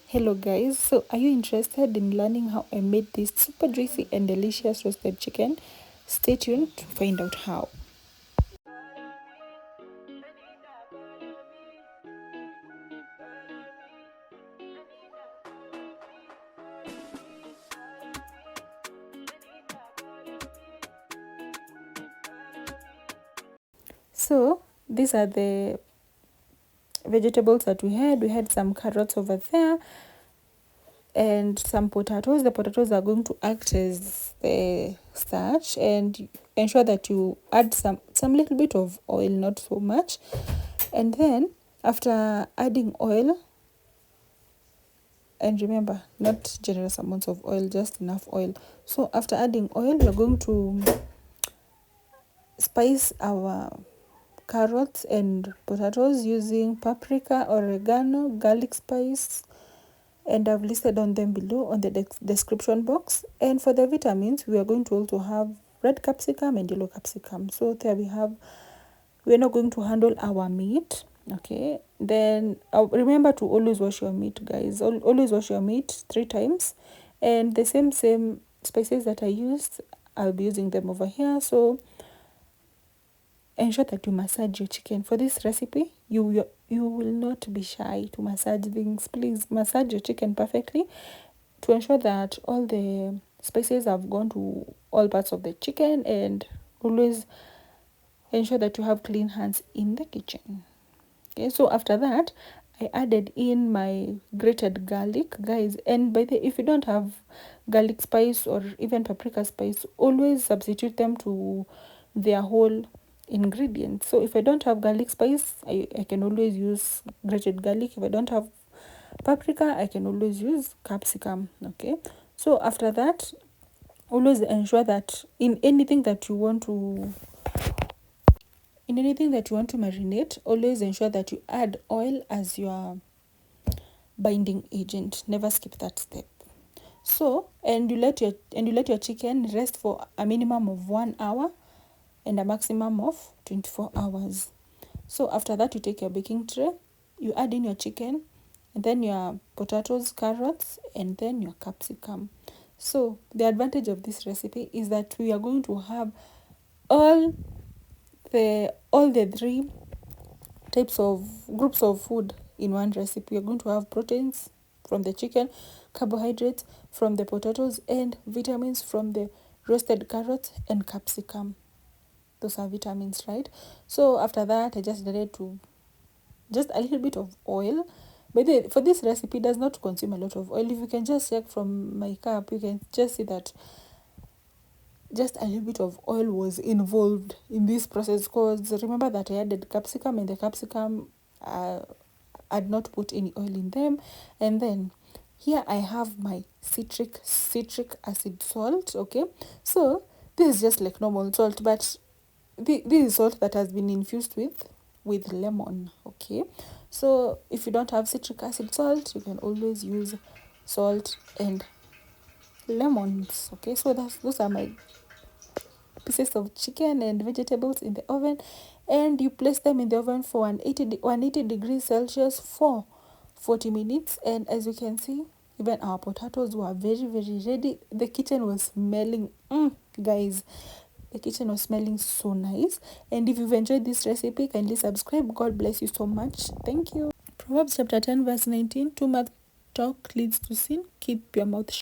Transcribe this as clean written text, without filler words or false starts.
Hello guys, so are you interested in learning how I made this super juicy and delicious roasted chicken? Stay tuned to find out how. So these are the vegetables that we had. We had some carrots over there and some potatoes. The potatoes are going to act as the starch, and ensure that you add some little bit of oil, not so much. And then after adding oil, and remember, not generous amounts of oil, just enough oil. So after adding oil, we're going to spice our carrots and potatoes using paprika, oregano, garlic spice, and I've listed on them below on the description box. And for the vitamins, we are going to also have red capsicum and yellow capsicum. So there we have, we're not going to handle our meat. Okay, then remember to always wash your meat, guys. Always wash your meat 3 times, and the same spices that I used, I'll be using them over here. So ensure that you massage your chicken. For this recipe, you will not be shy to massage things. Please massage your chicken perfectly to ensure that all the spices have gone to all parts of the chicken, and always ensure that you have clean hands in the kitchen. Okay, so after that, I added in my grated garlic, guys. And by the if you don't have garlic spice or even paprika spice, always substitute them to their whole ingredients. So if I don't have garlic spice, I can always use grated garlic. If I don't have paprika, I can always use capsicum. Okay, so after that, always ensure that in anything that you want to marinate, always ensure that you add oil as your binding agent. Never skip that step. So and you let your chicken rest for a minimum of 1 hour and a maximum of 24 hours. So after that, you take your baking tray, you add in your chicken, and then your potatoes, carrots, and then your capsicum. So the advantage of this recipe is that we are going to have all the 3 types of groups of food in one recipe. You're going to have proteins from the chicken, carbohydrates from the potatoes, and vitamins from the roasted carrots and capsicum. Those are vitamins, right? So after that, I just added to just a little bit of oil. But for this recipe, it does not consume a lot of oil. If you can just check from my cup, you can just see that just a little bit of oil was involved in this process, because remember that I added capsicum, and the capsicum I'd not put any oil in them. And then here I have my citric acid salt. Okay, so this is just like normal salt, but this is salt that has been infused with lemon. Okay, so if you don't have citric acid salt, you can always use salt and lemons. Okay, so those are my pieces of chicken and vegetables in the oven, and you place them in the oven for 180 degrees Celsius for 40 minutes. And as you can see, even our potatoes were very ready. The kitchen was smelling, guys, the kitchen was smelling so nice. And if you've enjoyed this recipe, kindly subscribe. God bless you so much. Thank you. Proverbs chapter 10 verse 19, too much talk leads to sin. Keep your mouth shut.